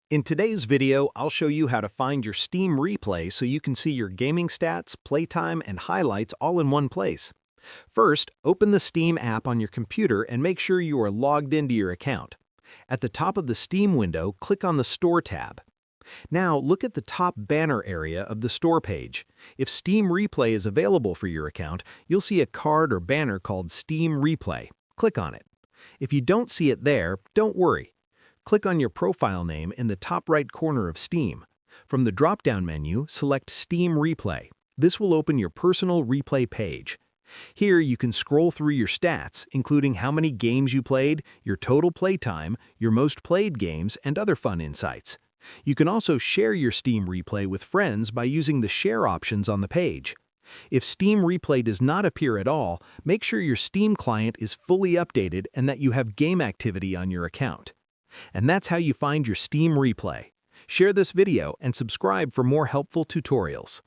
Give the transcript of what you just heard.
In today's video, I'll show you how to find your Steam replay so you can see your gaming stats, playtime, and highlights all in one place. First, open the Steam app on your computer and make sure you are logged into your account. At the top of the Steam window, click on the Store tab. Now, look at the top banner area of the Store page. If Steam Replay is available for your account, you'll see a card or banner called Steam Replay. Click on it. If you don't see it there, don't worry. Click on your profile name in the top right corner of Steam. From the drop-down menu, select Steam Replay. This will open your personal replay page. Here you can scroll through your stats, including how many games you played, your total playtime, your most played games, and other fun insights. You can also share your Steam Replay with friends by using the Share options on the page. If Steam Replay does not appear at all, make sure your Steam client is fully updated and that you have game activity on your account. And that's how you find your Steam Replay. Share this video and subscribe for more helpful tutorials.